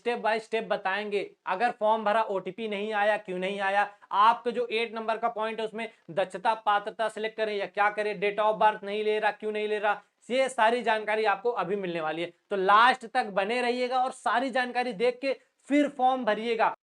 Step by step बताएंगे। अगर form भरा ओटीपी नहीं आया, क्यों नहीं आया, आपका जो 8 नंबर का पॉइंट है उसमें दक्षता पात्रता सिलेक्ट करें या क्या करें, डेट ऑफ बर्थ नहीं ले रहा, क्यों नहीं ले रहा, ये सारी जानकारी आपको अभी मिलने वाली है। तो लास्ट तक बने रहिएगा और सारी जानकारी देख के फिर फॉर्म भरिएगा।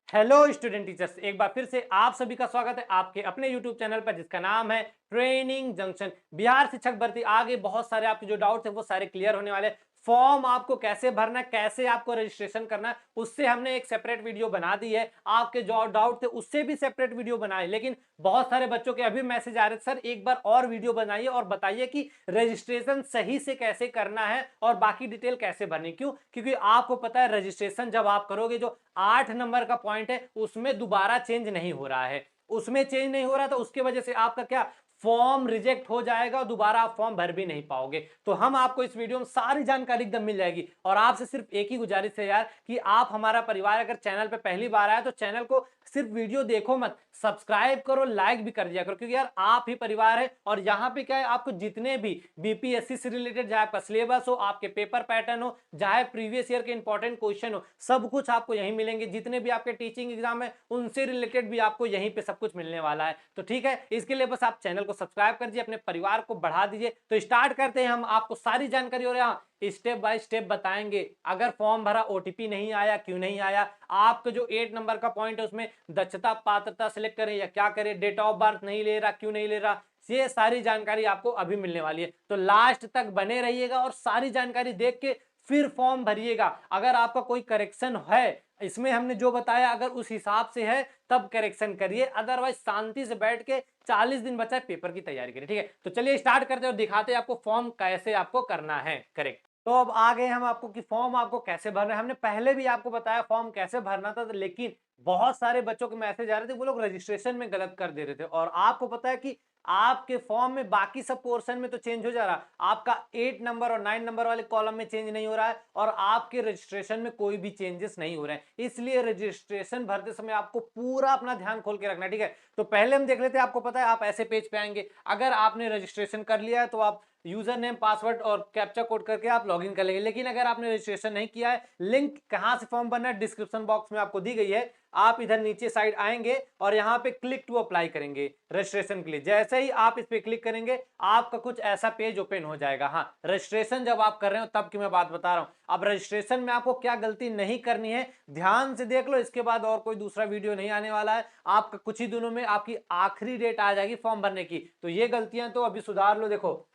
हेलो स्टूडेंट टीचर्स, एक बार फिर से आप सभी का स्वागत है आपके अपने यूट्यूब चैनल पर जिसका नाम है ट्रेनिंग जंक्शन। बिहार शिक्षक भर्ती आगे बहुत सारे आपके जो डाउट्स है वो सारे क्लियर होने वाले। फॉर्म आपको कैसे भरना है, कैसे आपको रजिस्ट्रेशन करना है, उससे हमने एक सेपरेट वीडियो बना दी है। आपके जो डाउट थे उससे भी सेपरेट वीडियो बनाए, लेकिन बहुत सारे बच्चों के अभी मैसेज आ रहे थे, सर एक बार और वीडियो बनाइए और बताइए कि रजिस्ट्रेशन सही से कैसे करना है और बाकी डिटेल कैसे भरनी। क्यों? क्योंकि आपको पता है रजिस्ट्रेशन जब आप करोगे, जो 8 नंबर का पॉइंट है उसमें दोबारा चेंज नहीं हो रहा है, उसमें चेंज नहीं हो रहा, तो उसकी वजह से आपका क्या फॉर्म रिजेक्ट हो जाएगा और दोबारा आप फॉर्म भर भी नहीं पाओगे। तो हम आपको इस वीडियो में सारी जानकारी एकदम मिल जाएगी। और आपसे सिर्फ एक ही गुजारिश है यार कि आप हमारा परिवार, अगर चैनल पे पहली बार आया तो चैनल को सिर्फ वीडियो देखो मत, सब्सक्राइब करो, लाइक भी कर दिया करो, क्योंकि यार आप ही परिवार है। और यहाँ पे क्या है, आपको जितने भी बीपीएससी से रिलेटेड, चाहे आपका सिलेबस हो, आपके पेपर पैटर्न हो, चाहे प्रीवियस ईयर के इंपॉर्टेंट क्वेश्चन हो, सब कुछ आपको यहीं मिलेंगे। जितने भी आपके टीचिंग एग्जाम है उनसे रिलेटेड भी आपको यहीं पे सब कुछ मिलने वाला है। तो ठीक है, इसके लिए बस आप चैनल को सब्सक्राइब कर दीजिए, अपने परिवार को बढ़ा दीजिए। तो स्टार्ट करते हैं, हम आपको सारी जानकारी हो रहा है स्टेप बाय स्टेप बताएंगे। अगर फॉर्म भरा ओटीपी नहीं आया, क्यों नहीं आया, आपका जो 8 नंबर का पॉइंट है उसमें दक्षता पात्रता सिलेक्ट करें या क्या करें, डेट ऑफ बर्थ नहीं ले रहा, क्यों नहीं ले रहा, ये सारी जानकारी आपको अभी मिलने वाली है। तो लास्ट तक बने रहिएगा और सारी जानकारी देख के फिर फॉर्म भरिएगा। अगर आपका कोई करेक्शन है इसमें हमने जो बताया, अगर उस हिसाब से है तब करेक्शन करिए, अदरवाइज शांति से बैठ के 40 दिन बचा है पेपर की तैयारी करिए। ठीक है, तो चलिए स्टार्ट करते हैं और दिखाते हैं आपको फॉर्म कैसे आपको करना है करेक्ट। तो अब आ गए हम आपको कि फॉर्म आपको कैसे भरना है। हमने पहले भी आपको बताया फॉर्म कैसे भरना था, लेकिन बहुत सारे बच्चों के मैसेज आ रहे थे, वो लोग रजिस्ट्रेशन में गलत कर दे रहे थे। और आपको पता है कि आपके फॉर्म में बाकी सब पोर्शन में तो चेंज हो जा रहा है, आपका 8 नंबर और 9 नंबर वाले कॉलम में चेंज नहीं हो रहा है और आपके रजिस्ट्रेशन में कोई भी चेंजेस नहीं हो रहे हैं। इसलिए रजिस्ट्रेशन भरते समय आपको पूरा अपना ध्यान खोल के रखना है। ठीक है, तो पहले हम देख लेते हैं। आपको पता है आप ऐसे पेज पे आएंगे, अगर आपने रजिस्ट्रेशन कर लिया है तो आप यूजर नेम, पासवर्ड और कैप्चा कोड करके आप लॉगिन कर लेंगे। लेकिन अगर आपने रजिस्ट्रेशन नहीं किया है, लिंक कहां से फॉर्म भरना है डिस्क्रिप्शन बॉक्स में आपको दी गई है। आप इधर नीचे साइड आएंगे और यहाँ पे क्लिक टू अप्लाई करेंगे रजिस्ट्रेशन के लिए। जैसे ही आप इस पे क्लिक करेंगे आपका कुछ ऐसा पेज ओपन हो जाएगा। हाँ, रजिस्ट्रेशन जब आप कर रहे हो तब की मैं बात बता रहा हूँ। अब रजिस्ट्रेशन में आपको क्या गलती नहीं करनी है ध्यान से देख लो, इसके बाद और कोई दूसरा वीडियो नहीं आने वाला है। आपका कुछ ही दिनों में आपकी आखिरी डेट आ जाएगी फॉर्म भरने की, तो ये गलतियां तो अभी सुधार लो। देखो,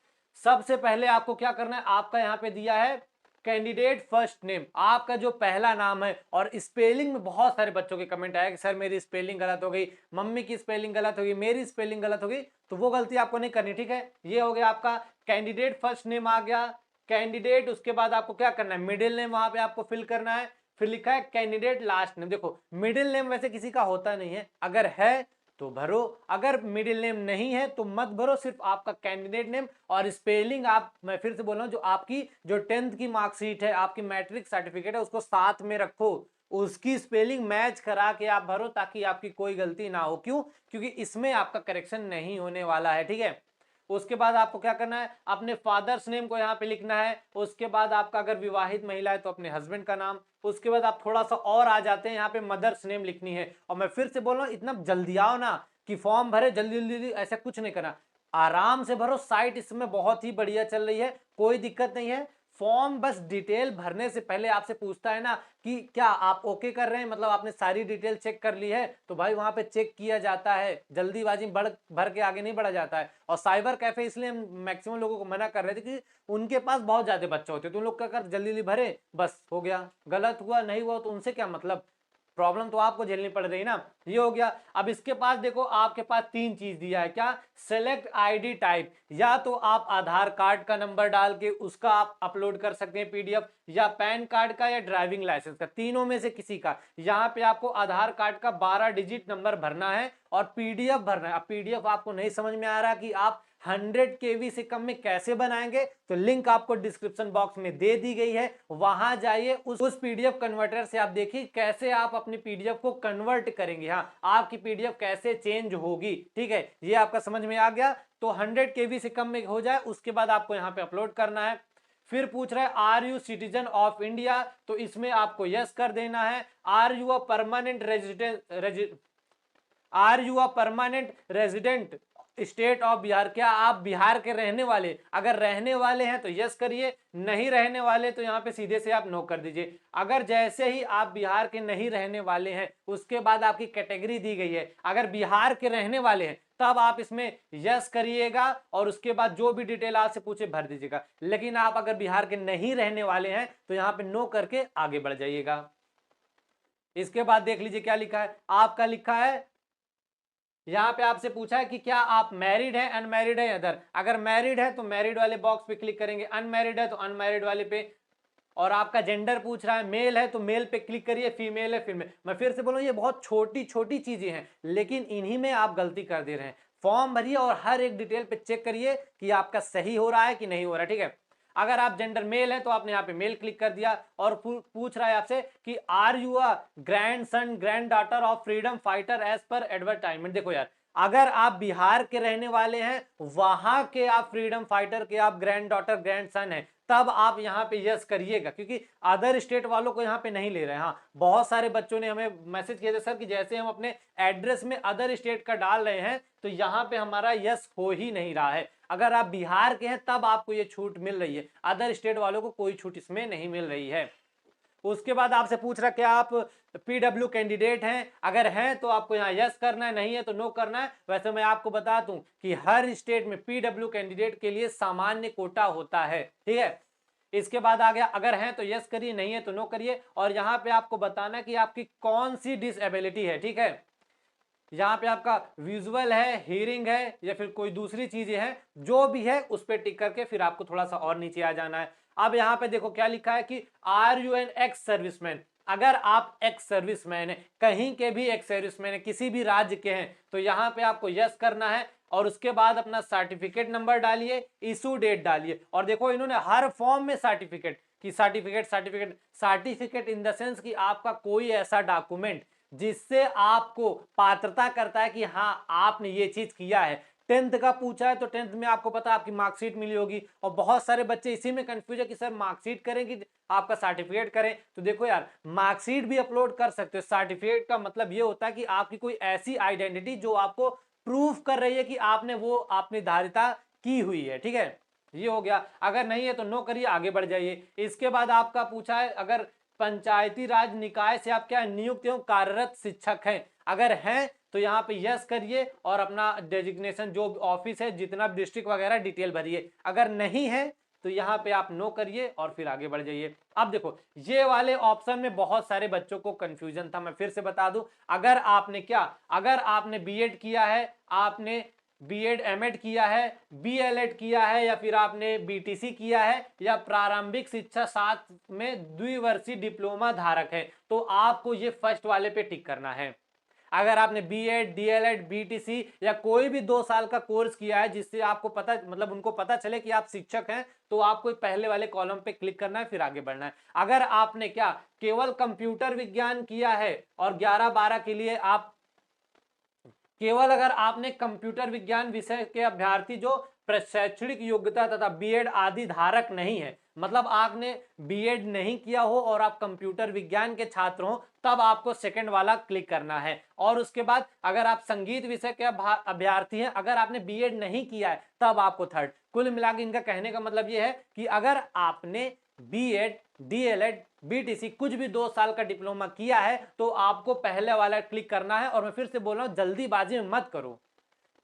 सबसे पहले आपको क्या करना है, आपका यहाँ पे दिया है कैंडिडेट फर्स्ट नेम, आपका जो पहला नाम है। और स्पेलिंग में बहुत सारे बच्चों के कमेंट आया कि सर मेरी स्पेलिंग गलत हो गई, मम्मी की स्पेलिंग गलत हो गई, मेरी स्पेलिंग गलत हो गई, तो वो गलती आपको नहीं करनी। ठीक है, ये हो गया आपका कैंडिडेट फर्स्ट नेम आ गया, कैंडिडेट। उसके बाद आपको क्या करना है, मिडिल नेम वहां पे आपको फिल करना है। फिर लिखा है कैंडिडेट लास्ट नेम। देखो, मिडिल नेम वैसे किसी का होता नहीं है, अगर है तो भरो, अगर मिडिल नेम नहीं है तो मत भरो, सिर्फ आपका कैंडिडेट नेम और स्पेलिंग। आप, मैं फिर से बोल रहा हूं, जो आपकी जो 10th की मार्कशीट है, आपकी मैट्रिक सर्टिफिकेट है, उसको साथ में रखो, उसकी स्पेलिंग मैच करा के आप भरो, ताकि आपकी कोई गलती ना हो। क्यों? क्योंकि इसमें आपका करेक्शन नहीं होने वाला है। ठीक है, उसके बाद आपको क्या करना है, अपने फादर्स नेम को यहाँ पे लिखना है। उसके बाद आपका अगर विवाहित महिला है तो अपने हस्बैंड का नाम। उसके बाद आप थोड़ा सा और आ जाते हैं, यहाँ पे मदर्स नेम लिखनी है। और मैं फिर से बोल रहा हूँ, इतना जल्दी आओ ना कि फॉर्म भरे जल्दी जल्दी, ऐसा कुछ नहीं करना, आराम से भरो। साइट इसमें बहुत ही बढ़िया चल रही है, कोई दिक्कत नहीं है। फॉर्म बस डिटेल भरने से पहले आपसे पूछता है ना कि क्या आप ओके कर रहे हैं, मतलब आपने सारी डिटेल चेक कर ली है, तो भाई वहां पे चेक किया जाता है, जल्दीबाजी भर के आगे नहीं बढ़ा जाता है। और साइबर कैफे इसलिए हम मैक्सिमम लोगों को मना कर रहे थे कि उनके पास बहुत ज्यादा बच्चे होते, तो उन लोग क्या कर, जल्दी जल्दी भरे, बस हो गया, गलत हुआ नहीं हुआ तो उनसे क्या मतलब, प्रॉब्लम तो आपको झेलनी पड़ रही है ना। ये हो गया। अब इसके पास देखो, आपके पास 3 चीज दिया है, क्या, सेलेक्ट आईडी टाइप, या तो आप आधार कार्ड का नंबर डाल के उसका आप अपलोड कर सकते हैं पीडीएफ, या पैन कार्ड का, या ड्राइविंग लाइसेंस का, तीनों में से किसी का। यहाँ पे आपको आधार कार्ड का 12 डिजिट नंबर भरना है और पीडीएफ भरना है। अब पीडीएफ आपको नहीं समझ में आ रहा कि आप 100 केबी से कम में कैसे बनाएंगे, तो लिंक आपको डिस्क्रिप्शन बॉक्स में दे दी गई है, वहां जाइए, उस पीडीएफ कन्वर्टर से आप देखिए कैसे आप अपनी पीडीएफ को कन्वर्ट करेंगे। हाँ, आपकी पीडीएफ कैसे चेंज होगी। ठीक है, ये आपका समझ में आ गया। तो 100 केबी से कम में हो जाए, उसके बाद आपको यहाँ पे अपलोड करना है। फिर पूछ रहा है are you citizen of India, तो इसमें आपको यस कर देना है। Are you a permanent resident, are you a permanent resident state of Bihar, क्या आप बिहार के रहने वाले, अगर रहने वाले हैं तो यस करिए, नहीं रहने वाले तो यहाँ पे सीधे से आप नो कर दीजिए। अगर जैसे ही आप बिहार के नहीं रहने वाले हैं उसके बाद आपकी कैटेगरी दी गई है, अगर बिहार के रहने वाले हैं तब आप इसमें यस करिएगा और उसके बाद जो भी डिटेल आपसे पूछे भर दीजिएगा। लेकिन आप अगर बिहार के नहीं रहने वाले हैं तो यहाँ पे नो करके आगे बढ़ जाइएगा। इसके बाद देख लीजिए क्या लिखा है, आपका लिखा है यहाँ पे आपसे पूछा है कि क्या आप मैरिड है, अनमैरिड है, अदर। अगर मैरिड है तो मैरिड वाले बॉक्स पे क्लिक करेंगे, अनमैरिड है तो अनमैरिड वाले पे, और आपका जेंडर पूछ रहा है मेल है तो मेल पे क्लिक करिए, फीमेल है फीमेल। मैं फिर से बोलूं ये बहुत छोटी छोटी चीजें हैं लेकिन इन्हीं में आप गलती कर दे रहे हैं। फॉर्म भरिए और हर एक डिटेल पे चेक करिए कि आपका सही हो रहा है कि नहीं हो रहा है, ठीक है। अगर आप जेंडर मेल है तो आपने यहाँ पे मेल क्लिक कर दिया और पूछ रहा है आपसे कि are you a grand son grand daughter of freedom fighter as per advertisement. देखो यार, अगर आप बिहार के रहने वाले हैं, वहां के आप फ्रीडम फाइटर के आप ग्रैंड डॉटर ग्रैंड सन है, तब आप यहाँ पे यस करिएगा, क्योंकि अदर स्टेट वालों को यहाँ पे नहीं ले रहे हैं। हाँ, बहुत सारे बच्चों ने हमें मैसेज किए थे सर कि जैसे हम अपने एड्रेस में अदर स्टेट का डाल रहे हैं तो यहाँ पे हमारा यस हो ही नहीं रहा है। अगर आप बिहार के हैं तब आपको ये छूट मिल रही है, अदर स्टेट वालों को कोई छूट इसमें नहीं मिल रही है। उसके बाद आपसे पूछ रहा क्या आप पीडब्ल्यू कैंडिडेट हैं, अगर हैं तो आपको यहाँ यस करना है, नहीं है तो नो करना है। वैसे मैं आपको बता दूं कि हर स्टेट में पीडब्ल्यू कैंडिडेट के लिए सामान्य कोटा होता है, ठीक है। इसके बाद आ गया, अगर हैं तो यस करिए, नहीं है तो नो करिए, और यहाँ पे आपको बताना कि आपकी कौन सी डिसएबिलिटी है, ठीक है। यहाँ पे आपका विजुअल है, हियरिंग है, या फिर कोई दूसरी चीजें हैं, जो भी है उस पर टिक करके फिर आपको थोड़ा सा और नीचे आ जाना है। अब यहाँ पे देखो क्या लिखा है कि are you an ex serviceman. अगर आप एक्स सर्विसमैन है, कहीं के भी एक्स सर्विसमैन है, किसी भी राज्य के हैं, तो यहाँ पे आपको यस करना है और उसके बाद अपना सर्टिफिकेट नंबर डालिए, इशू डेट डालिए। और देखो इन्होंने हर फॉर्म में सर्टिफिकेट की certificate certificate certificate in the sense कि आपका कोई ऐसा डॉक्यूमेंट जिससे आपको पात्रता करता है कि हाँ आपने ये चीज किया है। 10th का पूछा है तो 10th में आपको पता है आपकी मार्कशीट मिली होगी, और बहुत सारे बच्चे इसी में कंफ्यूज है कि सर मार्कशीट करें कि आपका सर्टिफिकेट करें। तो देखो यार, मार्कशीट भी अपलोड कर सकते हो, सर्टिफिकेट का मतलब ये होता है कि आपकी कोई ऐसी आइडेंटिटी जो आपको प्रूफ कर रही है कि आपने वो आपने धारिता की हुई है, ठीक है। ये हो गया, अगर नहीं है तो नो करिए, आगे बढ़ जाइए। इसके बाद आपका पूछा है अगर पंचायती राज निकाय से आप क्या नियुक्त एवं कार्यरत शिक्षक हैं, अगर हैं तो यहाँ पे यस करिए और अपना डेजिग्नेशन जो ऑफिस है जितना डिस्ट्रिक्ट वगैरह डिटेल भरिए। अगर नहीं है तो यहाँ पे आप नो करिए और फिर आगे बढ़ जाइए। अब देखो ये वाले ऑप्शन में बहुत सारे बच्चों को कंफ्यूजन था, मैं फिर से बता दूं, अगर आपने क्या, अगर आपने बीएड किया है, आपने बीएड एमएड किया है, बीएलएड किया है, या फिर आपने बीटीसी किया है, या प्रारंभिक शिक्षा साथ में द्विवर्षीय डिप्लोमा धारक है, तो आपको ये फर्स्ट वाले पे टिक करना है। अगर आपने बीएड डीएलएड बीटीसी या कोई भी 2 साल का कोर्स किया है जिससे आपको पता मतलब उनको पता चले कि आप शिक्षक हैं, तो आपको पहले वाले कॉलम पे क्लिक करना है, फिर आगे बढ़ना है। अगर आपने क्या केवल कंप्यूटर विज्ञान किया है और 11-12 के लिए आप केवल अगर आपने कंप्यूटर विज्ञान विषय के अभ्यर्थी जो शैक्षणिक योग्यता तथा बीएड आदि धारक नहीं है, मतलब आपने बीएड नहीं किया हो और आप कंप्यूटर विज्ञान के छात्र हो, तब आपको सेकंड वाला क्लिक करना है। और उसके बाद अगर आप संगीत विषय के अभ्यर्थी हैं, अगर आपने बीएड नहीं किया है, तब आपको थर्ड। कुल मिलाकर इनका कहने का मतलब यह है कि अगर आपने बीएड डीएलएड बीटीसी कुछ भी 2 साल का डिप्लोमा किया है तो आपको पहले वाला क्लिक करना है। और मैं फिर से बोल रहा हूं, जल्दीबाजी में मत करो,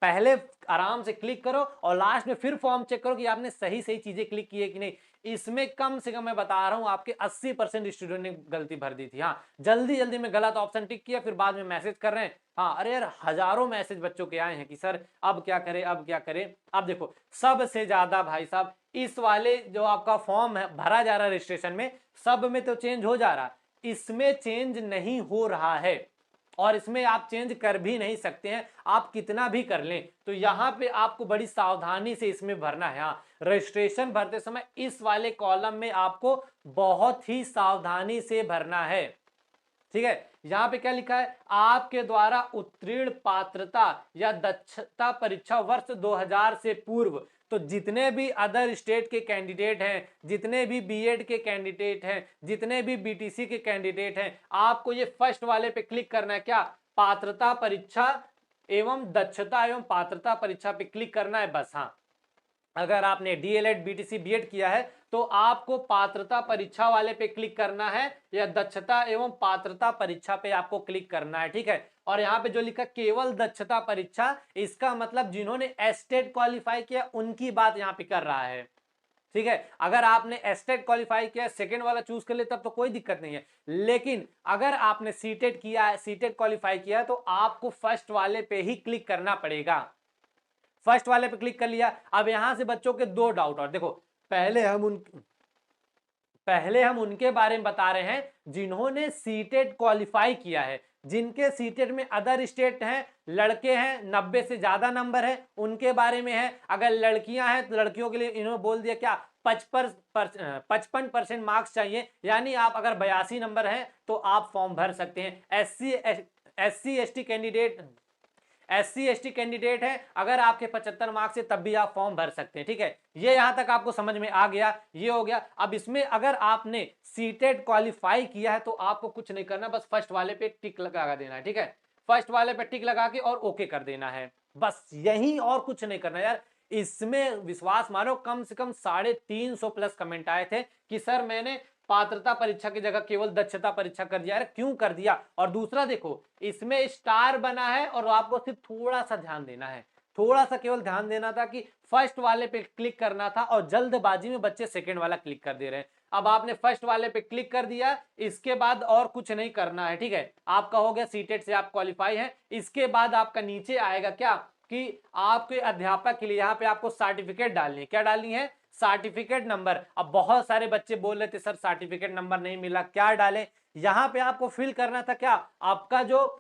पहले आराम से क्लिक करो और लास्ट में फिर फॉर्म चेक करो कि आपने सही सही चीजें क्लिक की है कि नहीं। इसमें कम से कम मैं बता रहा हूं आपके 80% स्टूडेंट ने गलती भर दी थी। हाँ, जल्दी जल्दी में गलत ऑप्शन टिक किया, फिर बाद में मैसेज कर रहे हैं। हाँ, अरे यार हजारों मैसेज बच्चों के आए हैं कि सर अब क्या करें अब क्या करें। अब देखो सबसे ज्यादा भाई साहब इस वाले जो आपका फॉर्म है भरा जा रहा है रजिस्ट्रेशन में, सब में तो चेंज हो जा रहा, इसमें चेंज नहीं हो रहा है और इसमें आप चेंज कर भी नहीं सकते हैं, आप कितना भी कर लें। तो यहाँ पे आपको बड़ी सावधानी से इसमें भरना है। हाँ, रजिस्ट्रेशन भरते समय इस वाले कॉलम में आपको बहुत ही सावधानी से भरना है, ठीक है। यहाँ पे क्या लिखा है, आपके द्वारा उत्तीर्ण पात्रता या दक्षता परीक्षा वर्ष 2000 से पूर्व तो जितने भी अदर स्टेट के कैंडिडेट हैं, जितने भी बीएड के कैंडिडेट हैं, जितने भी बीटीसी के कैंडिडेट हैं, आपको ये फर्स्ट वाले पे क्लिक करना है। क्या? पात्रता परीक्षा एवं दक्षता एवं पात्रता परीक्षा पे क्लिक करना है बस। हाँ, अगर आपने डीएलएड बीटीसी बीएड किया है तो आपको पात्रता परीक्षा वाले पे क्लिक करना है या दक्षता एवं पात्रता परीक्षा पे आपको क्लिक करना है। ठीक है, और यहाँ पे जो लिखा केवल दक्षता परीक्षा, इसका मतलब जिन्होंने एस्टेट क्वालिफाई किया उनकी बात यहाँ पे कर रहा है। ठीक है, अगर आपने एस्टेट क्वालिफाई किया, सेकंड वाला चूज कर ले तब तो कोई दिक्कत नहीं है, लेकिन अगर आपने सीटेट किया है, सीटेट क्वालिफाई किया है, तो आपको फर्स्ट वाले पे ही क्लिक करना पड़ेगा। फर्स्ट वाले पे क्लिक कर लिया। अब यहां से बच्चों के दो डाउट और देखो, पहले हम उनके बारे में बता रहे हैं जिन्होंने सीटेट क्वालिफाई किया है, जिनके सीटेट में अदर स्टेट हैं, लड़के हैं, 90 से ज्यादा नंबर है, उनके बारे में है। अगर लड़कियां हैं तो लड़कियों के लिए इन्होंने बोल दिया क्या, 55% मार्क्स चाहिए, यानी आप अगर 82 नंबर हैं तो आप फॉर्म भर सकते हैं। एससी एसटी कैंडिडेट है, अगर आपके 75 मार्क्स है तब भी आप फॉर्म भर सकते हैं। ठीक है, ये यहां तक आपको समझ में आ गया, ये हो गया। अब इसमें अगर आपने सीटेट क्वालिफाई किया है तो आपको कुछ नहीं करना, बस फर्स्ट वाले पे टिक लगा देना है। ठीक है, फर्स्ट वाले पे टिक लगा के और ओके कर देना है, बस यही, और कुछ नहीं करना यार। इसमें विश्वास मानो कम से कम 350 प्लस कमेंट आए थे कि सर मैंने पात्रता परीक्षा की जगह केवल दक्षता परीक्षा कर दिया। क्यों कर दिया? और दूसरा देखो, इसमें स्टार बना है और आपको सिर्फ थोड़ा सा ध्यान देना है, थोड़ा सा केवल ध्यान देना था कि फर्स्ट वाले पे क्लिक करना था, और जल्दबाजी में बच्चे सेकंड वाला क्लिक कर दे रहे हैं। अब आपने फर्स्ट वाले पे क्लिक कर दिया, इसके बाद और कुछ नहीं करना है। ठीक है, आपका हो गया, सीटेट से आप क्वालिफाई हैं। इसके बाद आपका नीचे आएगा क्या कि आपके अध्यापक के लिए यहाँ पे आपको सर्टिफिकेट डालनी है। क्या डालनी है? Certificate number. अब बहुत सारे बच्चे बोल रहे थे सर सर्टिफिकेट नंबर नहीं मिला, क्या डालें? यहां पे आपको फिल करना था क्या, आपका जो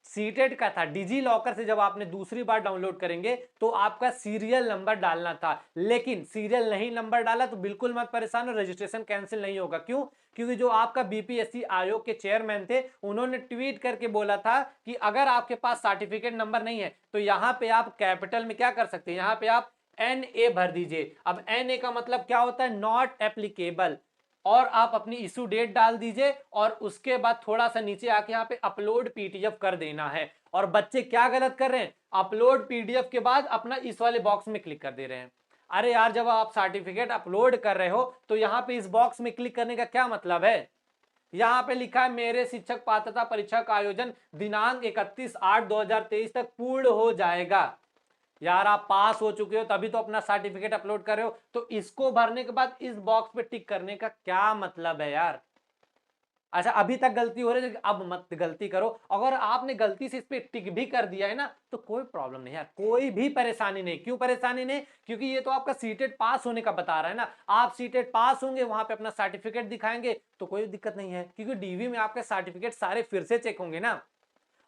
सीटेट का था, डिजी लॉकर से जब आपने दूसरी बार डाउनलोड करेंगे तो आपका सीरियल नंबर डालना था, लेकिन सीरियल नहीं नंबर डाला तो बिल्कुल मत परेशान हो, रजिस्ट्रेशन कैंसिल नहीं होगा। क्यों? क्योंकि जो आपका बीपीएससी आयोग के चेयरमैन थे, उन्होंने ट्वीट करके बोला था कि अगर आपके पास सर्टिफिकेट नंबर नहीं है तो यहाँ पे आप कैपिटल में क्या कर सकते हैं, यहाँ पे आप NA भर दीजिए। अब NA का मतलब क्या होता है? Not applicable. और आप अपनी इशू डेट डाल दीजिए और उसके बाद थोड़ा सा नीचे आके यहाँ पे अपलोड पीडीएफ कर देना है। और बच्चे क्या गलत कर रहे हैं, अपलोड पीडीएफ के बाद अपना इस वाले बॉक्स में क्लिक कर दे रहे हैं। अरे यार, जब आप सर्टिफिकेट अपलोड कर रहे हो तो यहाँ पे इस बॉक्स में क्लिक करने का क्या मतलब है? यहाँ पे लिखा है मेरे शिक्षक पात्रता परीक्षा का आयोजन दिनांक 31/8/2023 तक पूर्ण हो जाएगा। यार आप पास हो चुके हो तभी तो अपना सर्टिफिकेट अपलोड कर रहे हो, तो इसको भरने के बाद इस बॉक्स पे टिक करने का क्या मतलब है यार? अच्छा, अभी तक गलती हो रही है, अब मत गलती करो। अगर आपने गलती से इस पे टिक भी कर दिया है ना तो कोई प्रॉब्लम नहीं यार, कोई भी परेशानी नहीं। क्यों परेशानी नहीं? क्योंकि ये तो आपका सीटेट पास होने का बता रहा है ना। आप सीटेट पास होंगे, वहां पे अपना सर्टिफिकेट दिखाएंगे तो कोई दिक्कत नहीं है, क्योंकि डीवी में आपके सर्टिफिकेट सारे फिर से चेक होंगे ना।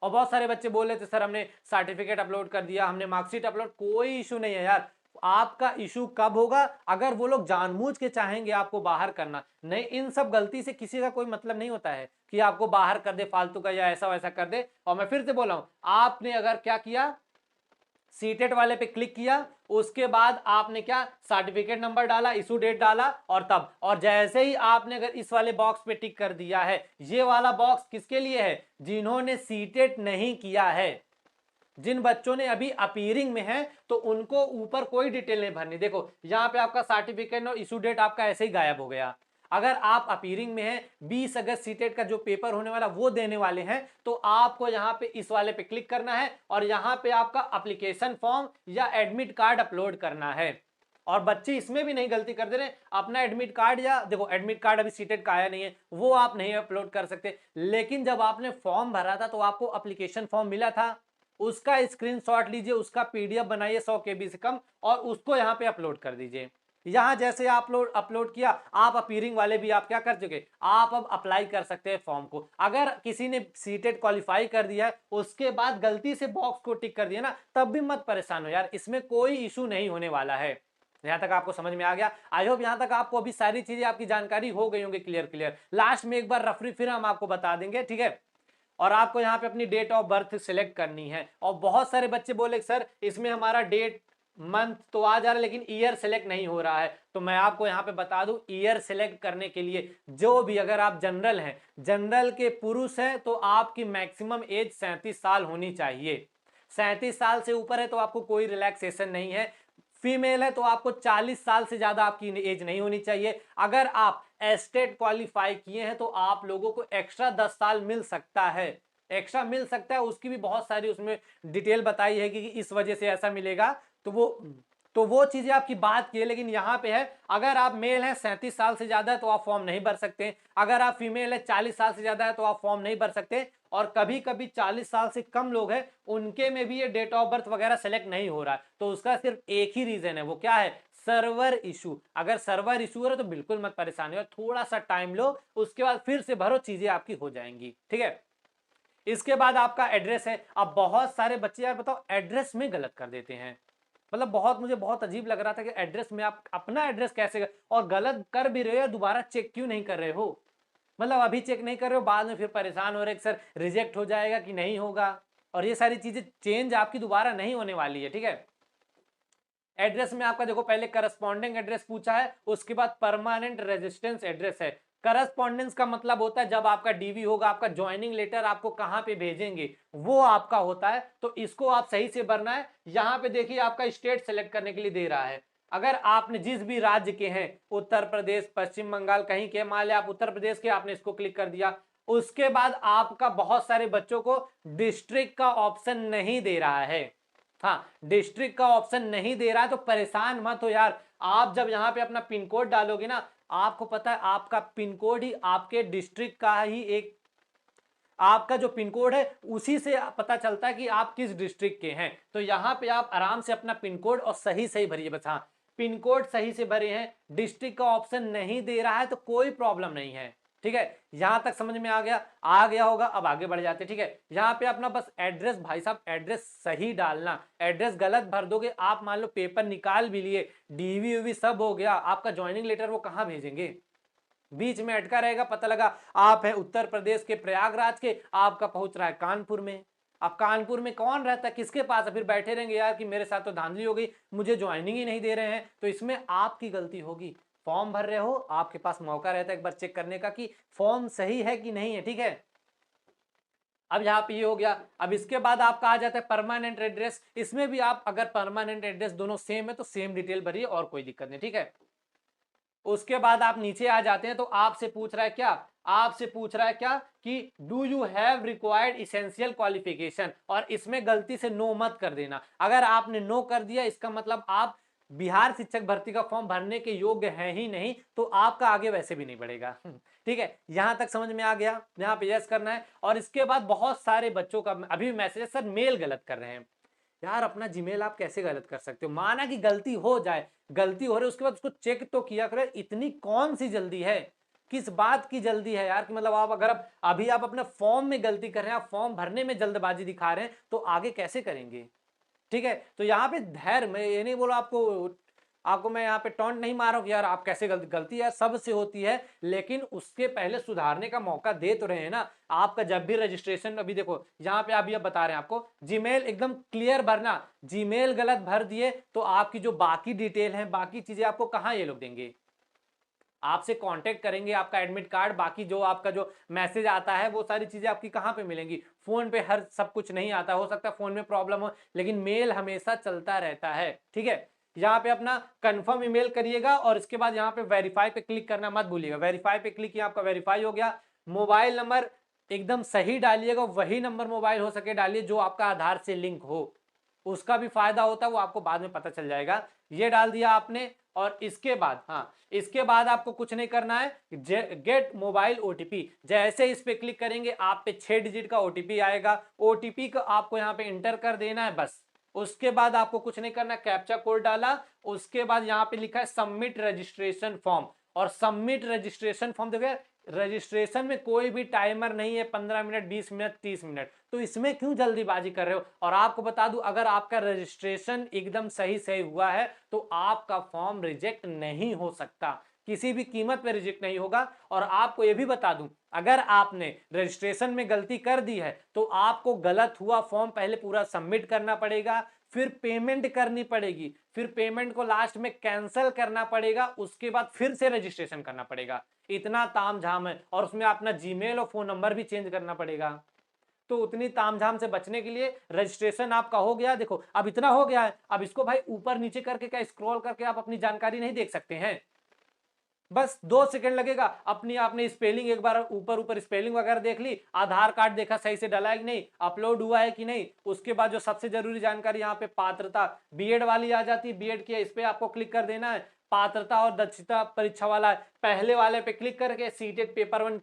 और बहुत सारे बच्चे बोल रहे थे सर हमने सर्टिफिकेट अपलोड कर दिया, हमने मार्कशीट अपलोड, कोई इशू नहीं है यार। आपका इशू कब होगा? अगर वो लोग जानबूझ के चाहेंगे आपको बाहर करना, नहीं, इन सब गलती से किसी का कोई मतलब नहीं होता है कि आपको बाहर कर दे फालतू का या ऐसा वैसा कर दे। और मैं फिर से बोल रहा हूं, आपने अगर क्या किया, सीटेट वाले पे क्लिक किया, उसके बाद आपने क्या, सर्टिफिकेट नंबर डाला, इशू डेट डाला, और जैसे ही आपने अगर इस वाले बॉक्स पे टिक कर दिया है, ये वाला बॉक्स किसके लिए है? जिन्होंने सीटेट नहीं किया है, जिन बच्चों ने अभी अपीयरिंग में है, तो उनको ऊपर कोई डिटेल नहीं भरनी। देखो यहाँ पे आपका सर्टिफिकेट और इशू डेट आपका ऐसे ही गायब हो गया। अगर आप अपीयरिंग में हैं, 20 अगस्त सीटेट का जो पेपर होने वाला वो देने वाले हैं, तो आपको यहाँ पे इस वाले पे क्लिक करना है और यहाँ पे आपका एप्लीकेशन फॉर्म या एडमिट कार्ड अपलोड करना है। और बच्चे इसमें भी नहीं गलती कर दे रहे, अपना एडमिट कार्ड, या देखो एडमिट कार्ड अभी सीटेट का आया नहीं है, वो आप नहीं अपलोड कर सकते, लेकिन जब आपने फॉर्म भरा था तो आपको एप्लीकेशन फॉर्म मिला था, उसका स्क्रीनशॉट लीजिए, उसका पीडीएफ बनाइए 100 KB से कम और उसको यहाँ पे अपलोड कर दीजिए। यहां जैसे अपलोड किया, आप अपीयरिंग वाले भी आप क्या कर चुके, आप अब अप्लाई कर सकते हैं फॉर्म को। अगर किसी ने सीटेट क्वालिफाई कर दिया है, उसके बाद गलती से बॉक्स को टिक कर दिया ना, तब भी मत परेशान हो यार, इसमें कोई इशू नहीं होने वाला है। यहां तक आपको समझ में आ गया? आई होप यहां तक आपको अभी सारी चीजें आपकी जानकारी हो गई होंगी क्लियर। लास्ट में एक बार रफरी फिर हम आपको बता देंगे, ठीक है? और आपको यहाँ पे अपनी डेट ऑफ बर्थ सिलेक्ट करनी है। और बहुत सारे बच्चे बोले सर इसमें हमारा डेट मंथ तो आ जा रहा है लेकिन ईयर सेलेक्ट नहीं हो रहा है। तो मैं आपको यहाँ पे बता दूं, ईयर सेलेक्ट करने के लिए जो भी, अगर आप जनरल हैं, जनरल के पुरुष हैं, तो आपकी मैक्सिमम एज 37 साल होनी चाहिए। 37 साल से ऊपर है तो आपको कोई रिलैक्सेशन नहीं है। फीमेल है तो आपको 40 साल से ज्यादा आपकी एज नहीं होनी चाहिए। अगर आप एस्टेट क्वालिफाई किए हैं तो आप लोगों को एक्स्ट्रा 10 साल मिल सकता है, एक्स्ट्रा मिल सकता है। उसकी भी बहुत सारी उसमें डिटेल बताई है कि इस वजह से ऐसा मिलेगा। तो वो चीजें आपकी बात की है। लेकिन यहाँ पे है, अगर आप मेल हैं 37 साल से ज्यादा है तो आप फॉर्म नहीं भर सकते। अगर आप फीमेल है 40 साल से ज्यादा है तो आप फॉर्म नहीं भर सकते। और कभी कभी 40 साल से कम लोग हैं, उनके में भी ये डेट ऑफ बर्थ वगैरह सेलेक्ट नहीं हो रहा है। तो उसका सिर्फ एक ही रीजन है, वो क्या है? Server issue. अगर सर्वर इशू है तो बिल्कुल मत परेशान हो, थोड़ा सा टाइम लो, उसके बाद फिर से भरो, चीजें आपकी हो जाएंगी। ठीक है, इसके बाद आपका एड्रेस है। अब बहुत सारे बच्चे यार बताओ एड्रेस में गलत कर देते हैं। मतलब मुझे बहुत अजीब लग रहा था कि एड्रेस में आप अपना एड्रेस कैसे और गलत कर भी रहे हो, दोबारा चेक क्यों नहीं कर रहे हो? मतलब अभी चेक नहीं कर रहे हो, बाद में फिर परेशान हो रहे सर रिजेक्ट हो जाएगा कि नहीं होगा। और ये सारी चीजें चेंज आपकी दोबारा नहीं होने वाली है। ठीक है, एड्रेस में आपका देखो, पहले करस्पॉन्डिंग एड्रेस पूछा है, उसके बाद परमानेंट रेजिडेंस एड्रेस है। करस्पॉन्डेंस का मतलब होता है जब आपका डीवी होगा, आपका ज्वाइनिंग लेटर आपको कहां पे भेजेंगे वो आपका होता है। तो इसको आप सही से भरना है। यहां पे देखिए आपका स्टेट सेलेक्ट करने के लिए दे रहा है। अगर आपने जिस भी राज्य के हैं, उत्तर प्रदेश, पश्चिम बंगाल, कहीं के, मान लिया आप उत्तर प्रदेश के, आपने इसको क्लिक कर दिया। उसके बाद आपका बहुत सारे बच्चों को डिस्ट्रिक्ट का ऑप्शन नहीं दे रहा है। हाँ, डिस्ट्रिक्ट का ऑप्शन नहीं दे रहा है तो परेशान मत हो यार। आप जब यहाँ पे अपना पिन कोड डालोगे ना, आपको पता है आपका पिन कोड ही आपके डिस्ट्रिक्ट का ही एक, आपका जो पिन कोड है उसी से पता चलता है कि आप किस डिस्ट्रिक्ट के हैं। तो यहाँ पे आप आराम से अपना पिन कोड और सही सही भरिए बस। हाँ, पिन कोड सही से भरे हैं, डिस्ट्रिक्ट का ऑप्शन नहीं दे रहा है तो कोई प्रॉब्लम नहीं है। ठीक है, यहां तक समझ में आ गया होगा। अब आगे बढ़ जाते हैं। ठीक है, यहाँ पे अपना बस एड्रेस, भाई साहब एड्रेस सही डालना। एड्रेस गलत भर दोगे, आप मान लो पेपर निकाल भी लिए, डीवी वीवी सब हो गया, आपका ज्वाइनिंग लेटर वो कहाँ भेजेंगे? बीच में अटका रहेगा। पता लगा आप है उत्तर प्रदेश के प्रयागराज के, आपका पहुंच रहा है कानपुर में। अब कानपुर में कौन रहता है, किसके पास है? फिर बैठे रहेंगे यार कि मेरे साथ तो धांधली हो गई, मुझे ज्वाइनिंग ही नहीं दे रहे हैं। तो इसमें आपकी गलती होगी। फॉर्म भर रहे हो, आपके पास मौका रहता है एक बार चेक करने का कि फॉर्म सही है कि नहीं है। ठीक है, अब यहाँ पे ये हो गया। अब इसके बाद आपका आ जाता है परमानेंट एड्रेस। इसमें भी आप अगर परमानेंट एड्रेस दोनों सेम है तो सेम डिटेल भरिए और कोई दिक्कत नहीं। ठीक है, उसके बाद आप नीचे आ जाते हैं तो आपसे पूछ रहा है क्या? आपसे पूछ रहा है क्या कि do you have required essential qualification, और इसमें गलती से नो मत कर देना। अगर आपने नो कर दिया इसका मतलब आप बिहार शिक्षक भर्ती का फॉर्म भरने के योग्य हैं ही नहीं, तो आपका आगे वैसे भी नहीं बढ़ेगा। ठीक है, यहां तक समझ में आ गया? यहाँ पे यस करना है। और इसके बाद बहुत सारे बच्चों का अभी मैसेज, सर मेल गलत कर रहे हैं। यार अपना जीमेल आप कैसे गलत कर सकते हो? माना कि गलती हो जाए, गलती हो रही है उसके बाद उसको चेक तो किया करो। इतनी कौन सी जल्दी है? किस बात की जल्दी है यार? कि मतलब आप अगर अभी आप अपने फॉर्म में गलती कर रहे हैं, आप फॉर्म भरने में जल्दबाजी दिखा रहे हैं, तो आगे कैसे करेंगे? ठीक है, तो यहाँ पे धैर्य, मैं ये नहीं बोला आपको मैं यहाँ पे टॉन्ट नहीं मार रहा हूँ कि यार आप कैसे गलती यार सबसे होती है, लेकिन उसके पहले सुधारने का मौका दे तो रहे हैं ना। आपका जब भी रजिस्ट्रेशन, अभी देखो यहाँ पे अभी अब बता रहे हैं आपको, जीमेल एकदम क्लियर भरना। जीमेल गलत भर दिए तो आपकी जो बाकी डिटेल है, बाकी चीजें आपको कहाँ ये लोग देंगे? आपसे कांटेक्ट करेंगे, आपका एडमिट कार्ड, बाकी जो आपका जो मैसेज आता है वो सारी चीजें आपकी कहाँ पे मिलेंगी? फोन पे हर सब कुछ नहीं आता, हो सकता है फोन में प्रॉब्लम हो, लेकिन मेल हमेशा चलता रहता है। ठीक है, यहाँ पे अपना कंफर्म ईमेल करिएगा और इसके बाद यहाँ पे वेरीफाई पे क्लिक करना मत भूलिएगा। वेरीफाई पे क्लिक किया, आपका वेरीफाई हो गया। मोबाइल नंबर एकदम सही डालिएगा, वही नंबर मोबाइल हो सके डालिए जो आपका आधार से लिंक हो। उसका भी फायदा होता है, वो आपको बाद में पता चल जाएगा। ये डाल दिया आपने। और इसके बाद, हाँ, इसके बाद आपको कुछ नहीं करना है। गेट मोबाइल ओटीपी, जैसे इस पे क्लिक करेंगे आप पे 6 डिजिट का ओटीपी आएगा। ओटीपी को आपको यहाँ पे इंटर कर देना है बस। उसके बाद आपको कुछ नहीं करना, कैप्चा कोड डाला, उसके बाद यहाँ पे लिखा है सबमिट रजिस्ट्रेशन फॉर्म। और सबमिट रजिस्ट्रेशन फॉर्म देखिए, रजिस्ट्रेशन में कोई भी टाइमर नहीं है, 15 मिनट, 20 मिनट, 30 मिनट। तो इसमें क्यों जल्दीबाजी कर रहे हो? और आपको बता दूं, अगर आपका रजिस्ट्रेशन एकदम सही सही हुआ है तो आपका फॉर्म रिजेक्ट नहीं हो सकता, किसी भी कीमत पे रिजेक्ट नहीं होगा। और आपको यह भी बता दूं, अगर आपने रजिस्ट्रेशन में गलती कर दी है तो आपको गलत हुआ फॉर्म पहले पूरा सबमिट करना पड़ेगा, फिर पेमेंट करनी पड़ेगी, फिर पेमेंट को लास्ट में कैंसिल करना पड़ेगा, उसके बाद फिर से रजिस्ट्रेशन करना पड़ेगा। इतना तामझाम है, और उसमें अपना जीमेल और फोन नंबर भी चेंज करना पड़ेगा। तो उतनी तामझाम से बचने के लिए रजिस्ट्रेशन आपका हो गया। देखो अब इतना हो गया है, अब इसको भाई ऊपर नीचे करके क्या स्क्रॉल करके आप अपनी जानकारी नहीं देख सकते हैं? बस 2 सेकंड लगेगा, अपनी आपने स्पेलिंग एक बार ऊपर ऊपर स्पेलिंग वगैरह देख ली, आधार कार्ड देखा सही से डला है कि नहीं, अपलोड हुआ है कि नहीं। उसके बाद जो सबसे जरूरी जानकारी यहाँ पे पात्रता बीएड वाली आ जाती है, बीएड की, इस पे आपको क्लिक कर देना है। पात्रता और दक्षता परीक्षा वाला पहले वाले पे क्लिक करके सीटेट पेपर 1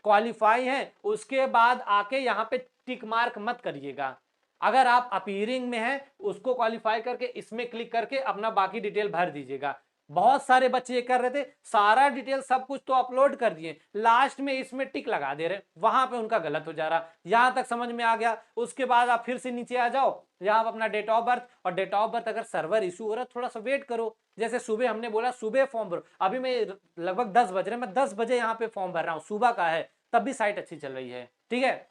क्वालिफाई है, उसके बाद आके यहाँ पे टिक मार्क मत करिएगा। अगर आप अपीयरिंग में हैं उसको क्वालिफाई करके इसमें क्लिक करके अपना बाकी डिटेल भर दीजिएगा। बहुत सारे बच्चे ये कर रहे थे, सारा डिटेल सब कुछ तो अपलोड कर दिए, लास्ट में इसमें टिक लगा दे रहे, वहां पे उनका गलत हो जा रहा। यहां तक समझ में आ गया। उसके बाद आप फिर से नीचे आ जाओ, यहाँ अपना डेट ऑफ बर्थ, और डेट ऑफ बर्थ अगर सर्वर इशू हो रहा है थोड़ा सा वेट करो। जैसे सुबह हमने बोला सुबह फॉर्म भरो, अभी मैं लगभग 10 बज रहे, मैं 10 बजे यहाँ पे फॉर्म भर रहा हूँ, सुबह का है, तब भी साइट अच्छी चल रही है। ठीक है,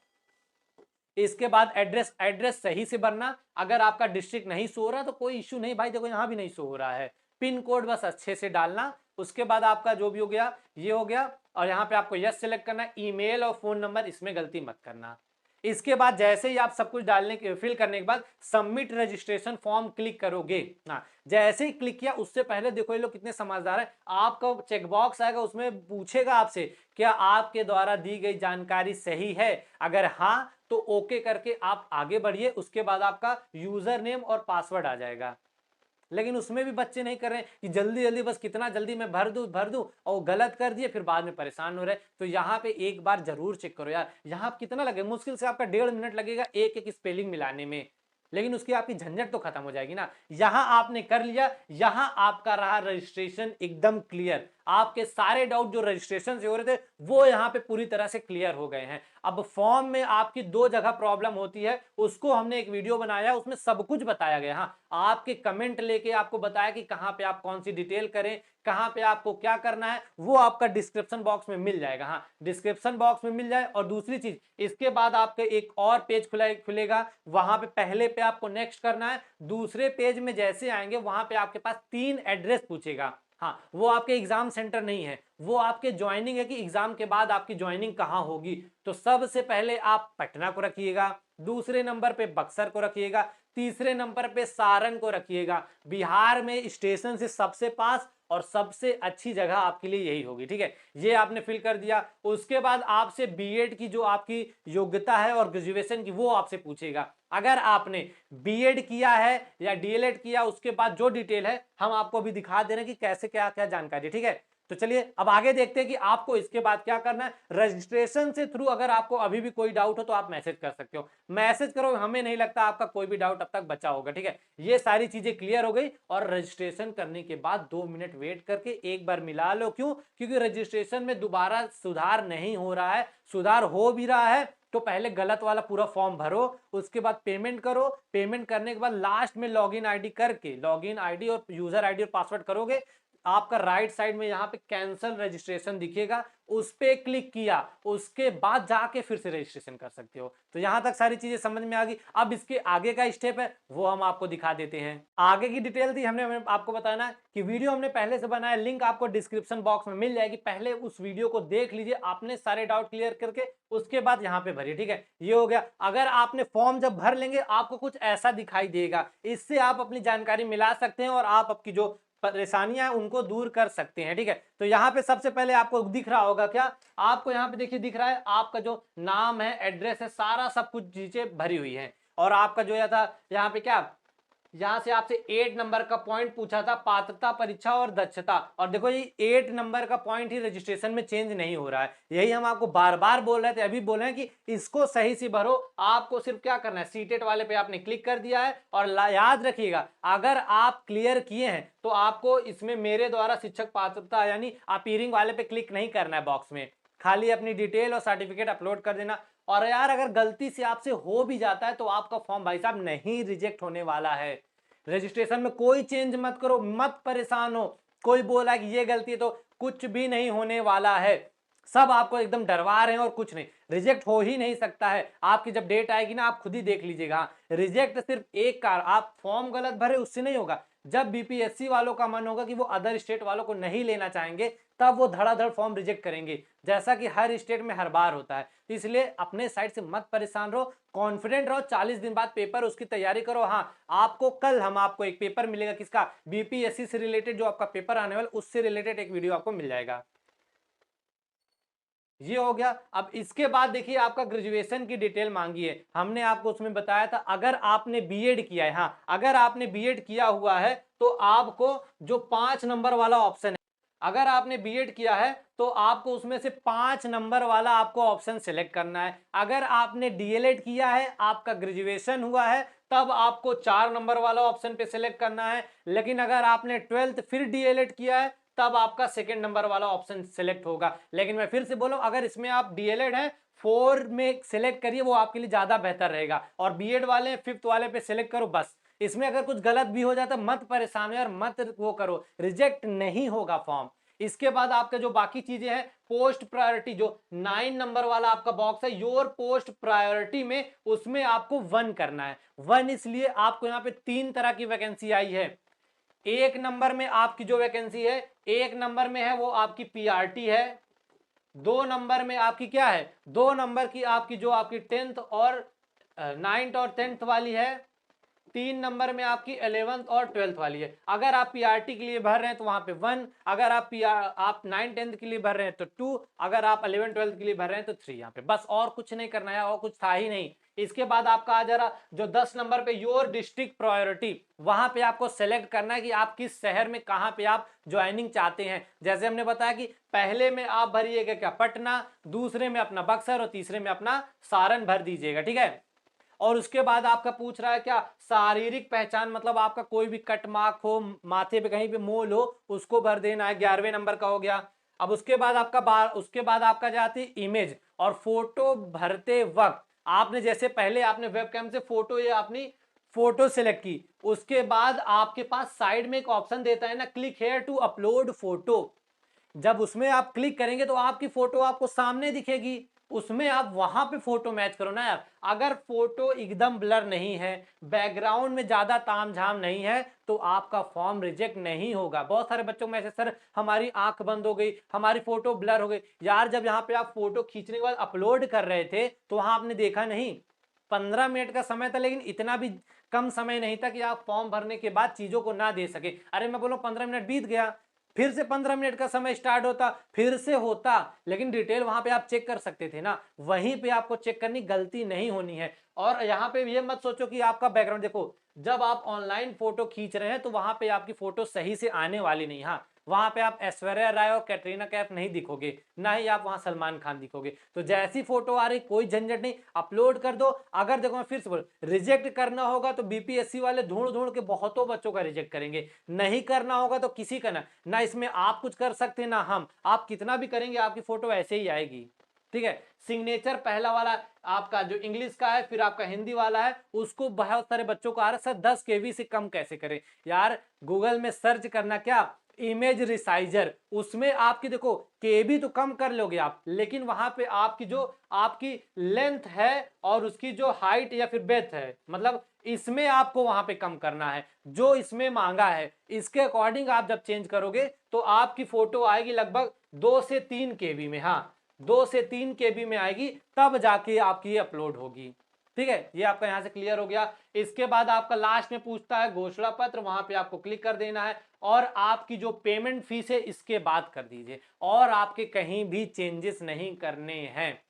इसके बाद एड्रेस सही से भरना। अगर आपका डिस्ट्रिक्ट नहीं शो हो रहा तो कोई इश्यू नहीं भाई, देखो यहाँ भी नहीं शो हो रहा है। पिन कोड बस अच्छे से डालना। उसके बाद आपका जो भी हो गया ये हो गया, और यहाँ पे आपको यस सेलेक्ट करना है। ईमेल और फोन नंबर इसमें गलती मत करना। इसके बाद जैसे ही आप सब कुछ डालने के फिल करने के बाद सबमिट रजिस्ट्रेशन फॉर्म क्लिक करोगे ना, जैसे ही क्लिक किया उससे पहले देखो ये लोग कितने समझदार है, आपका चेकबॉक्स आएगा, उसमें पूछेगा आपसे क्या आपके द्वारा दी गई जानकारी सही है। अगर हाँ तो ओके करके आप आगे बढ़िए। उसके बाद आपका यूजर नेम और पासवर्ड आ जाएगा। लेकिन उसमें भी बच्चे नहीं कर रहे हैं कि जल्दी जल्दी बस कितना जल्दी मैं भर दूं और गलत कर दिए, फिर बाद में परेशान हो रहे। तो यहाँ पे एक बार जरूर चेक करो यार, यहाँ कितना लगे, मुश्किल से आपका 1.5 मिनट लगेगा एक एक स्पेलिंग मिलाने में, लेकिन उसकी आपकी झंझट तो खत्म हो जाएगी ना। यहां आपने कर लिया, यहां आपका रहा रजिस्ट्रेशन एकदम क्लियर। आपके सारे डाउट जो रजिस्ट्रेशन से हो रहे थे वो यहां पे पूरी तरह से क्लियर हो गए हैं। अब फॉर्म में आपकी 2 जगह प्रॉब्लम होती है, उसको हमने एक वीडियो बनाया, उसमें सब कुछ बताया गया। हाँ, आपके कमेंट लेके आपको बताया कि कहां पे आप कौन सी डिटेल करें, कहां पे आपको क्या करना है, वो आपका डिस्क्रिप्शन बॉक्स में मिल जाएगा। हाँ, डिस्क्रिप्शन बॉक्स में मिल जाए। और दूसरी चीज, इसके बाद आपके एक और पेज खुलेगा, वहां पे पहले पे आपको नेक्स्ट करना है। दूसरे पेज में जैसे आएंगे वहां पे आपके पास 3 एड्रेस पूछेगा। हाँ, वो आपके एग्जाम सेंटर नहीं है, वो आपके ज्वाइनिंग है कि एग्जाम के बाद आपकी ज्वाइनिंग कहां होगी। तो सबसे पहले आप पटना को रखिएगा, दूसरे नंबर पे बक्सर को रखिएगा, तीसरे नंबर पे सारण को रखिएगा। बिहार में स्टेशन से सबसे पास और सबसे अच्छी जगह आपके लिए यही होगी। ठीक है, ये आपने फिल कर दिया। उसके बाद आपसे बीएड की जो आपकी योग्यता है और ग्रेजुएशन की वो आपसे पूछेगा। अगर आपने बीएड किया है या डीएलएड किया, उसके बाद जो डिटेल है हम आपको अभी दिखा दे रहे हैं कि कैसे क्या क्या जानकारी। ठीक है, तो चलिए अब आगे देखते हैं कि आपको इसके बाद क्या करना है। रजिस्ट्रेशन से थ्रू अगर आपको अभी भी कोई डाउट हो तो आप मैसेज कर सकते हो, मैसेज करो, हमें नहीं लगता आपका कोई भी डाउट अब तक बचा होगा। ठीक है, ये सारी चीजें क्लियर हो गई। और रजिस्ट्रेशन करने के बाद 2 मिनट वेट करके एक बार मिला लो। क्यों? क्योंकि रजिस्ट्रेशन में दोबारा सुधार नहीं हो रहा है। सुधार हो भी रहा है तो पहले गलत वाला पूरा फॉर्म भरो, उसके बाद पेमेंट करो। पेमेंट करने के बाद लास्ट में लॉगिन आईडी करके, लॉगिन आईडी और यूजर आईडी और पासवर्ड करोगे, आपका राइट साइड में यहाँ पे कैंसल रजिस्ट्रेशन दिखेगा, उस पे क्लिक किया, उसके बाद जाके फिर से रजिस्ट्रेशन कर सकते हो। तो यहां तक सारी चीजें समझ में आ गई। अब इसके आगे का स्टेप है वो हम आपको दिखा देते हैं। आगे की डिटेल थी हमने आपको बताना कि वीडियो हमने पहले से बनाया, लिंक आपको डिस्क्रिप्शन बॉक्स में मिल जाएगी, पहले उस वीडियो को देख लीजिए, आपने सारे डाउट क्लियर करके उसके बाद यहाँ पे भरिए। ठीक है, ये हो गया। अगर आपने फॉर्म जब भर लेंगे आपको कुछ ऐसा दिखाई देगा, इससे आप अपनी जानकारी मिला सकते हैं और आप आपकी जो परेशानियां उनको दूर कर सकते हैं। ठीक है, तो यहाँ पे सबसे पहले आपको दिख रहा होगा, क्या आपको यहाँ पे देखिए दिख रहा है, आपका जो नाम है, एड्रेस है, सारा सब कुछ चीजें भरी हुई है। और आपका जो था यहाँ पे क्या, यहां से आपसे 8 नंबर का पॉइंट पूछा था, पात्रता, परीक्षा और दक्षता। और देखो ये 8 नंबर का पॉइंट ही रजिस्ट्रेशन में चेंज नहीं हो रहा है। यही हम आपको बार बार बोल रहे थे, अभी बोल रहे हैं कि इसको सही से भरो। आपको सिर्फ क्या करना है, सीटेट वाले पे आपने क्लिक कर दिया है। और याद रखिएगा, अगर आप क्लियर किए हैं तो आपको इसमें मेरे द्वारा शिक्षक पात्रता यानी अपीयरिंग वाले पे क्लिक नहीं करना है, बॉक्स में खाली अपनी डिटेल और सर्टिफिकेट अपलोड कर देना। और यार अगर गलती से आपसे हो भी जाता है तो आपका फॉर्म भाई साहब नहीं रिजेक्ट होने वाला है। रजिस्ट्रेशन में कोई चेंज मत करो, मत परेशान हो। कोई बोला कि ये गलती है तो कुछ भी नहीं होने वाला है। सब आपको एकदम डरवा रहे हैं और कुछ नहीं। रिजेक्ट हो ही नहीं सकता है। आपकी जब डेट आएगी ना, आप खुद ही देख लीजिएगा। रिजेक्ट सिर्फ एक कार, आप फॉर्म गलत भरे उससे नहीं होगा। जब बीपीएससी वालों का मन होगा कि वो अदर स्टेट वालों को नहीं लेना चाहेंगे, तब वो धड़ाधड़ फॉर्म रिजेक्ट करेंगे, जैसा कि हर स्टेट में हर बार होता है। इसलिए अपने साइड से मत परेशान रहो, कॉन्फिडेंट रहो। 40 दिन बाद पेपर, उसकी तैयारी करो। हाँ, आपको कल हम आपको एक पेपर मिलेगा, किसका, बीपीएससी से रिलेटेड जो आपका पेपर आने वाला, उससे रिलेटेड एक वीडियो आपको मिल जाएगा। ये हो गया। अब इसके बाद देखिए, आपका ग्रेजुएशन की डिटेल मांगी है। हमने आपको उसमें बताया था, अगर आपने बीएड किया है, हाँ अगर आपने बीएड किया हुआ है तो आपको जो 5 नंबर वाला ऑप्शन है, अगर आपने बीएड किया है तो आपको उसमें से 5 नंबर वाला आपको ऑप्शन सिलेक्ट करना है। अगर आपने डीएलएड किया है, आपका ग्रेजुएशन हुआ है, तब आपको 4 नंबर वाला ऑप्शन पे सिलेक्ट करना है। लेकिन अगर आपने 12th फिर डीएलएड किया है, तब आपका सेकंड नंबर वाला ऑप्शन सिलेक्ट होगा। लेकिन मैं फिर से बोलूं, अगर इसमें आप डीएलएड है 4 में सिलेक्ट करिए, वो आपके लिए ज्यादा बेहतर रहेगा। और बीएड वाले 5th वाले पे सिलेक्ट करो बस। इसमें अगर कुछ गलत भी हो जाता, मत परेशान हो और मत वो करो, रिजेक्ट नहीं होगा फॉर्म। इसके बाद आपका जो बाकी चीजें हैं, पोस्ट प्रायोरिटी, जो 9 नंबर वाला आपका बॉक्स है, योर पोस्ट प्रायोरिटी में, उसमें आपको 1 करना है। 1 इसलिए आपको यहाँ पे 3 तरह की वैकेंसी आई है। एक नंबर में आपकी जो वैकेंसी है, एक नंबर में है वो आपकी पीआरटी है। 2 नंबर में आपकी क्या है, 2 नंबर की आपकी जो आपकी 10th और 9th और 10th वाली है। 3 नंबर में आपकी 11th और 12th वाली है। अगर आप पीआरटी के लिए भर रहे हैं तो वहां पे 1, अगर आप 9 10th के लिए भर रहे हैं तो 2, अगर आप 11 12th के लिए भर रहे हैं तो 3। यहाँ पे बस और कुछ नहीं करना है, और कुछ था ही नहीं। इसके बाद आपका आ जा रहा जो 10 नंबर पे योर डिस्ट्रिक्ट प्रायोरिटी, वहां पे आपको सेलेक्ट करना है कि आप किस शहर में कहां पे आप ज्वाइनिंग चाहते हैं। जैसे हमने बताया कि पहले में आप भरिएगा क्या, पटना, दूसरे में अपना बक्सर और तीसरे में अपना सारण भर दीजिएगा, ठीक है। और उसके बाद आपका पूछ रहा है क्या, शारीरिक पहचान, मतलब आपका कोई भी कट मार्क हो, माथे पे कहीं पे मोल हो, उसको भर देना है। 11वें नंबर का हो गया। अब उसके बाद आपका जाती है इमेज, और फोटो भरते वक्त आपने जैसे पहले आपने वेबकैम से फोटो या अपनी फोटो सिलेक्ट की, उसके बाद आपके पास साइड में एक ऑप्शन देता है ना, click here to upload photo. जब उसमें आप क्लिक करेंगे तो आपकी फोटो आपको सामने दिखेगी, उसमें आप वहां पे फोटो मैच करो ना यार। अगर फोटो एकदम ब्लर नहीं है, बैकग्राउंड में ज्यादा तामझाम नहीं है, तो आपका फॉर्म रिजेक्ट नहीं होगा। बहुत सारे बच्चों में ऐसे, सर हमारी आंख बंद हो गई, हमारी फोटो ब्लर हो गई। यार जब यहाँ पे आप फोटो खींचने के बाद अपलोड कर रहे थे तो वहां आपने देखा नहीं, 15 मिनट का समय था, लेकिन इतना भी कम समय नहीं था कि आप फॉर्म भरने के बाद चीजों को ना दे सके। अरे मैं बोलूं 15 मिनट बीत गया, फिर से 15 मिनट का समय स्टार्ट होता, फिर से होता, लेकिन डिटेल वहां पे आप चेक कर सकते थे ना। वहीं पे आपको चेक करनी, गलती नहीं होनी है। और यहाँ पे ये मत सोचो कि आपका बैकग्राउंड, देखो जब आप ऑनलाइन फोटो खींच रहे हैं तो वहां पे आपकी फोटो सही से आने वाली नहीं। हाँ, वहां पे आप ऐश्वर्या राय और कैटरीना कैफ नहीं दिखोगे, ना ही आप वहां सलमान खान दिखोगे। तो जैसी फोटो आ रही, कोई झंझट नहीं, अपलोड कर दो। अगर देखो मैं फिर से बोल, रिजेक्ट करना होगा तो बीपीएससी वाले ढूंढ ढूंढ के बहुतों बच्चों का रिजेक्ट करेंगे, नहीं करना होगा तो किसी का ना इसमें आप कुछ कर सकते ना हम। आप कितना भी करेंगे आपकी फोटो ऐसे ही आएगी, ठीक है। सिग्नेचर पहला वाला आपका जो इंग्लिश का है, फिर आपका हिंदी वाला है, उसको बहुत सारे बच्चों को आ रहा है, सर 10 केबी से कम कैसे करें। यार गूगल में सर्च करना क्या, इमेज रिसाइजर, उसमें आपकी देखो केबी तो कम कर लोगे आप, लेकिन वहां पे आपकी जो आपकी लेंथ है और उसकी जो हाइट या फिर बेथ है, मतलब इसमें आपको वहां पे कम करना है। जो इसमें मांगा है इसके अकॉर्डिंग आप जब चेंज करोगे तो आपकी फोटो आएगी लगभग 2 से 3 केबी में। हाँ, 2 से 3 केबी में आएगी, तब जाके आपकी अपलोड होगी, ठीक है। ये आपका यहां से क्लियर हो गया। इसके बाद आपका लास्ट में पूछता है घोषणा पत्र, वहां पे आपको क्लिक कर देना है, और आपकी जो पेमेंट फीस है इसके बाद कर दीजिए, और आपके कहीं भी चेंजेस नहीं करने हैं।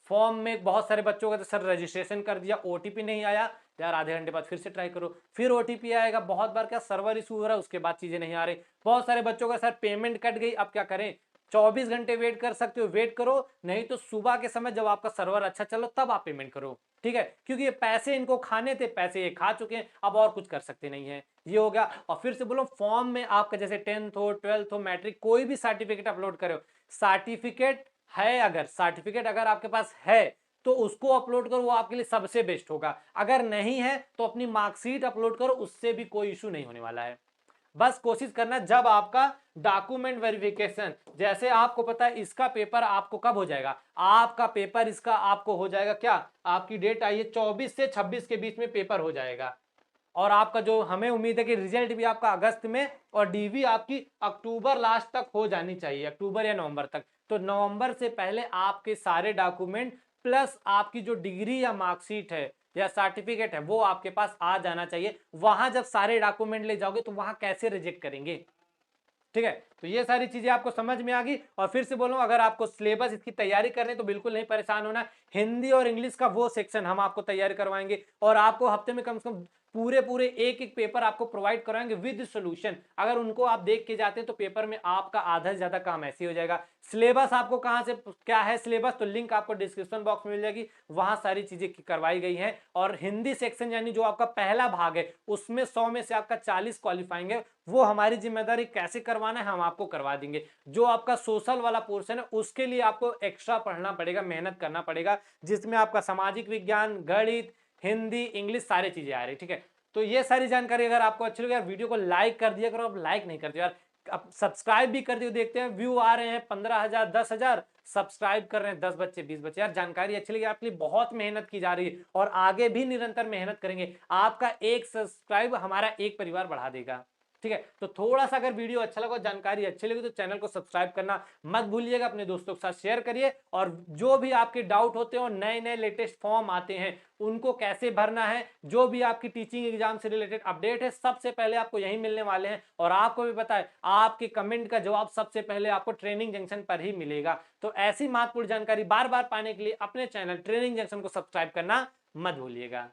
फॉर्म में बहुत सारे बच्चों का तो सर रजिस्ट्रेशन कर दिया, ओटीपी नहीं आया, यार आधे घंटे बाद फिर से ट्राई करो, फिर ओटीपी आएगा। बहुत बार क्या सर्वर इशू हो रहा है, उसके बाद चीजें नहीं आ रही। बहुत सारे बच्चों का सर पेमेंट कट गई, अब क्या करें। 24 घंटे वेट कर सकते हो, वेट करो, नहीं तो सुबह के समय जब आपका सर्वर अच्छा चलो तब आप पेमेंट करो, ठीक है। क्योंकि ये पैसे इनको खाने थे, पैसे ये खा चुके हैं, अब और कुछ कर सकते नहीं है। ये हो गया। और फिर से बोलो, फॉर्म में आपका जैसे 10th हो, 12th हो, मैट्रिक, कोई भी सर्टिफिकेट अपलोड करो, सर्टिफिकेट है, अगर सर्टिफिकेट अगर आपके पास है तो उसको अपलोड करो, वो आपके लिए सबसे बेस्ट होगा। अगर नहीं है तो अपनी मार्कशीट अपलोड करो, उससे भी कोई इशू नहीं होने वाला है। बस कोशिश करना जब आपका डॉक्यूमेंट वेरिफिकेशन, जैसे आपको पता है इसका पेपर आपको कब हो जाएगा, आपका पेपर इसका आपको हो जाएगा क्या, आपकी डेट आई है 24 से 26 के बीच में पेपर हो जाएगा। और आपका जो हमें उम्मीद है कि रिजल्ट भी आपका अगस्त में और डीवी आपकी अक्टूबर लास्ट तक हो जानी चाहिए, अक्टूबर या नवंबर तक। तो नवंबर से पहले आपके सारे डॉक्यूमेंट प्लस आपकी जो डिग्री या मार्कशीट है या सर्टिफिकेट है वो आपके पास आ जाना चाहिए। वहां जब सारे डॉक्यूमेंट ले जाओगे तो वहां कैसे रिजेक्ट करेंगे, ठीक है। तो ये सारी चीजें आपको समझ में आ गई। और फिर से बोलूं, अगर आपको सिलेबस इसकी तैयारी करनी है तो बिल्कुल नहीं परेशान होना। हिंदी और इंग्लिश का वो सेक्शन हम आपको तैयारी करवाएंगे और आपको हफ्ते में कम से कम पूरे एक एक पेपर आपको प्रोवाइड करवाएंगे विद सॉल्यूशन। अगर उनको आप देख के जाते हैं तो पेपर में आपका आधा से ज्यादा काम ऐसे हो जाएगा। सिलेबस आपको कहां से क्या है सिलेबस, तो लिंक आपको डिस्क्रिप्शन बॉक्स में मिल जाएगी, वहां सारी चीजें करवाई गई हैं। और हिंदी सेक्शन यानी जो आपका पहला भाग है उसमें 100 में से आपका 40 क्वालिफाइंग है, वो हमारी जिम्मेदारी कैसे करवाना है हम आपको करवा देंगे। जो आपका सोशल वाला पोर्शन है उसके लिए आपको एक्स्ट्रा पढ़ना पड़ेगा, मेहनत करना पड़ेगा, जिसमें आपका सामाजिक विज्ञान, गणित, हिंदी, इंग्लिश सारी चीजें आ रही, ठीक है। तो ये सारी जानकारी अगर आपको अच्छी लगी यार, वीडियो को लाइक कर दिया करो। अब लाइक नहीं करते यार, अब सब्सक्राइब भी कर दियो। देखते हैं व्यू आ रहे हैं 15,000 10,000, सब्सक्राइब कर रहे हैं 10 बच्चे 20 बच्चे। यार जानकारी अच्छी लगी, आपके लिए बहुत मेहनत की जा रही है और आगे भी निरंतर मेहनत करेंगे। आपका एक सब्सक्राइब हमारा एक परिवार बढ़ा देगा, ठीक है। तो थोड़ा सा अगर वीडियो अच्छा लगा, जानकारी अच्छी लगी तो चैनल को सब्सक्राइब करना मत भूलिएगा, अपने दोस्तों के साथ शेयर करिए। और जो भी आपके डाउट होते हो, नए नए लेटेस्ट फॉर्म आते हैं उनको कैसे भरना है, जो भी आपकी टीचिंग एग्जाम से रिलेटेड अपडेट है सबसे पहले आपको यही मिलने वाले हैं। और आपको भी पता है आपके कमेंट का जवाब सबसे पहले आपको ट्रेनिंग जंक्शन पर ही मिलेगा। तो ऐसी महत्वपूर्ण जानकारी बार बार पाने के लिए अपने चैनल ट्रेनिंग जंक्शन को सब्सक्राइब करना मत भूलिएगा।